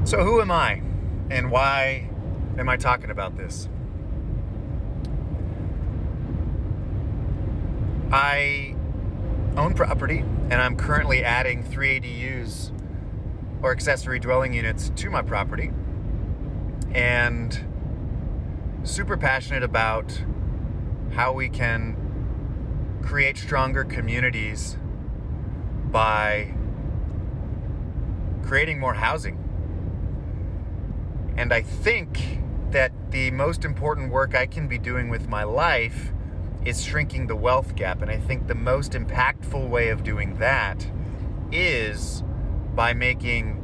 So who am I and why am I talking about this? I own property and I'm currently adding 3 ADUs or accessory dwelling units to my property, and super passionate about how we can create stronger communities by creating more housing. And I think that the most important work I can be doing with my life is shrinking the wealth gap. And I think the most impactful way of doing that is by making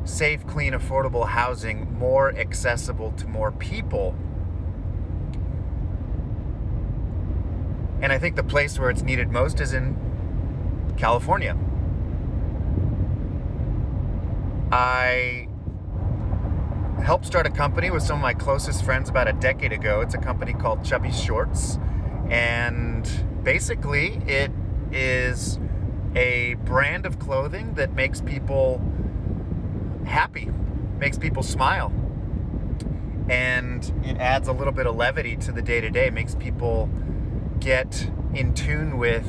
safe, clean, affordable housing more accessible to more people. And I think the place where it's needed most is in California. I helped start a company with some of my closest friends about a decade ago. It's a company called Chubby Shorts, and basically it is a brand of clothing that makes people happy, makes people smile, and it adds a little bit of levity to the day-to-day, makes people get in tune with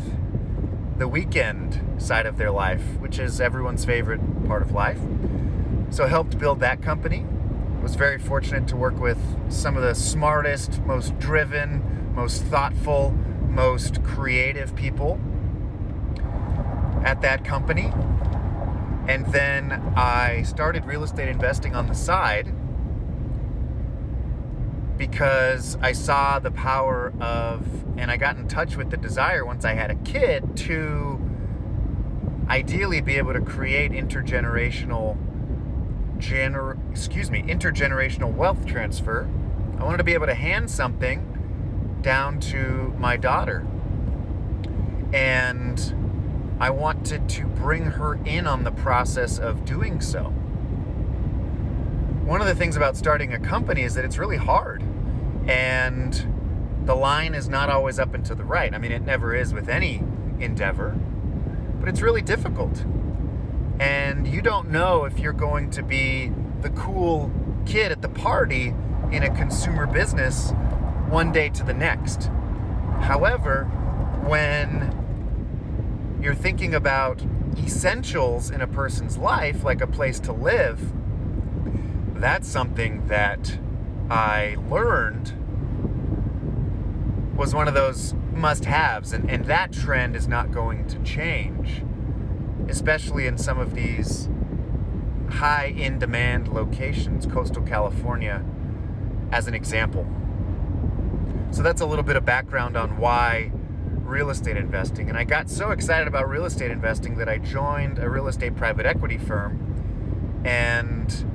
the weekend side of their life, which is everyone's favorite part of life. So I helped build that company. Was very fortunate to work with some of the smartest, most driven, most thoughtful, most creative people at that company. And then I started real estate investing on the side because I saw the power of, and I got in touch with the desire once I had a kid to ideally be able to create intergenerational wealth transfer. I wanted to be able to hand something down to my daughter, and I wanted to bring her in on the process of doing so. One of the things about starting a company is that it's really hard, and the line is not always up and to the right. I mean, it never is with any endeavor, but it's really difficult. And you don't know if you're going to be the cool kid at the party in a consumer business one day to the next. However, when you're thinking about essentials in a person's life, like a place to live, that's something that I learned was one of those must-haves, and that trend is not going to change, especially in some of these high in-demand locations, coastal California as an example. So that's a little bit of background on why real estate investing. And I got so excited about real estate investing that I joined a real estate private equity firm, and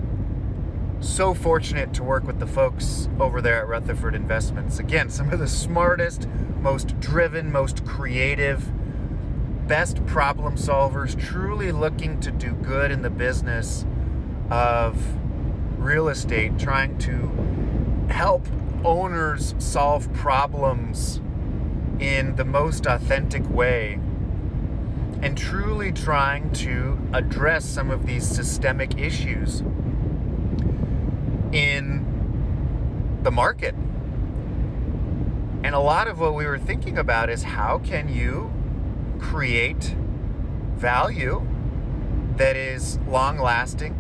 so fortunate to work with the folks over there at Rutherford Investments. Again, some of the smartest, most driven, most creative, best problem solvers, truly looking to do good in the business of real estate, trying to help owners solve problems in the most authentic way, and truly trying to address some of these systemic issues in the market. And a lot of what we were thinking about is, how can you create value that is long-lasting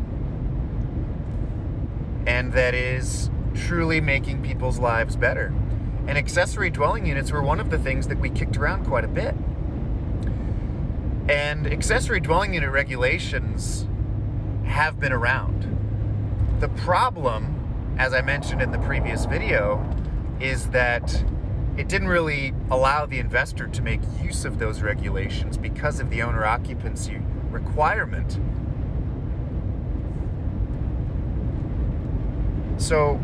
and that is truly making people's lives better? And accessory dwelling units were one of the things that we kicked around quite a bit. And accessory dwelling unit regulations have been around. The problem, as I mentioned in the previous video, is that it didn't really allow the investor to make use of those regulations because of the owner occupancy requirement. So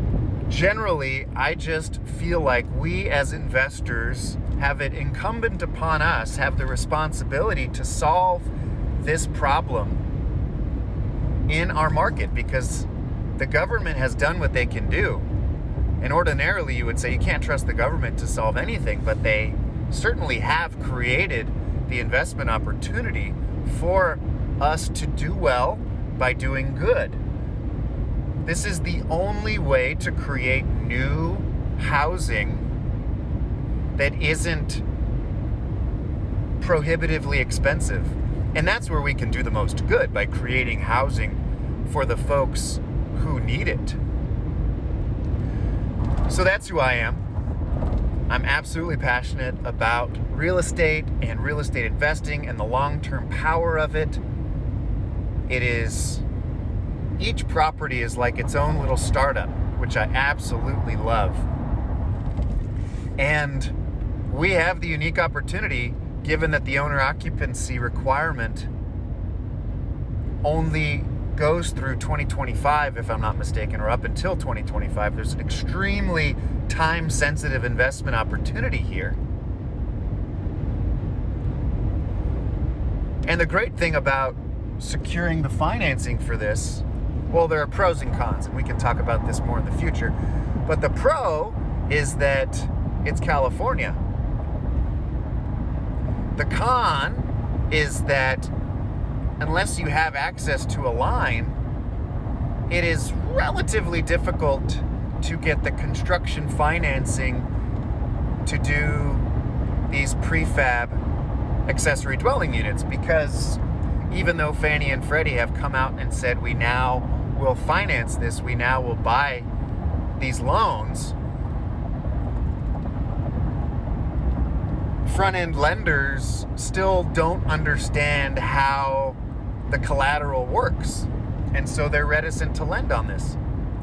generally, I just feel like we as investors have it incumbent upon us, have the responsibility to solve this problem in our market, because the government has done what they can do. And ordinarily you would say you can't trust the government to solve anything, but they certainly have created the investment opportunity for us to do well by doing good. This is the only way to create new housing that isn't prohibitively expensive. And that's where we can do the most good, by creating housing for the folks who need it. So that's who I am. I'm absolutely passionate about real estate and real estate investing and the long-term power of it. Each property is like its own little startup, which I absolutely love. And we have the unique opportunity, given that the owner occupancy requirement only goes through 2025, if I'm not mistaken, or up until 2025. There's an extremely time-sensitive investment opportunity here. And the great thing about securing the financing for this, well, there are pros and cons, and we can talk about this more in the future. But the pro is that it's California. The con is that unless you have access to a line, it is relatively difficult to get the construction financing to do these prefab accessory dwelling units, because even though Fannie and Freddie have come out and said we now will finance this, we now will buy these loans, front-end lenders still don't understand how the collateral works. And so they're reticent to lend on this,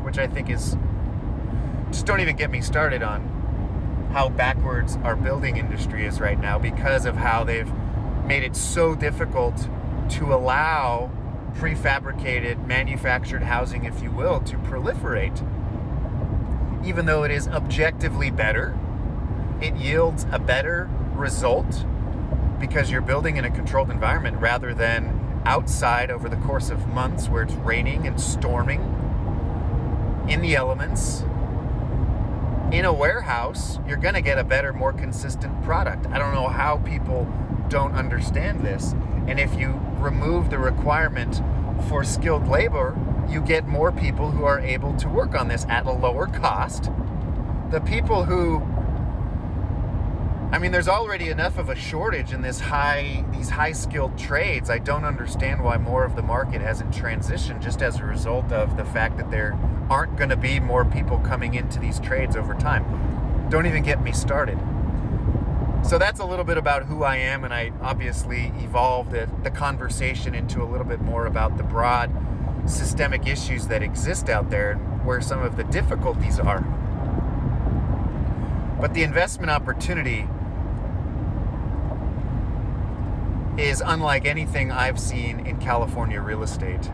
which I think is, just don't even get me started on how backwards our building industry is right now, because of how they've made it so difficult to allow prefabricated, manufactured housing, if you will, to proliferate. Even though it is objectively better, it yields a better result because you're building in a controlled environment rather than outside over the course of months where it's raining and storming in the elements. In a warehouse, you're going to get a better, more consistent product. I don't know how people don't understand this. And if you remove the requirement for skilled labor, you get more people who are able to work on this at a lower cost. The people who, there's already enough of a shortage in these high-skilled trades. I don't understand why more of the market hasn't transitioned, just as a result of the fact that there aren't going to be more people coming into these trades over time. Don't even get me started. So that's a little bit about who I am, and I obviously evolved the conversation into a little bit more about the broad systemic issues that exist out there and where some of the difficulties are. But the investment opportunity is unlike anything I've seen in California real estate,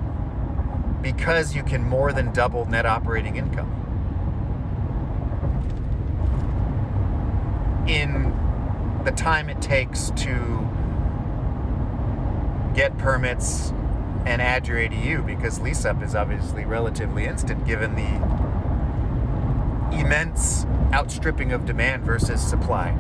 because you can more than double net operating income in the time it takes to get permits and add your ADU, because lease up is obviously relatively instant given the immense outstripping of demand versus supply.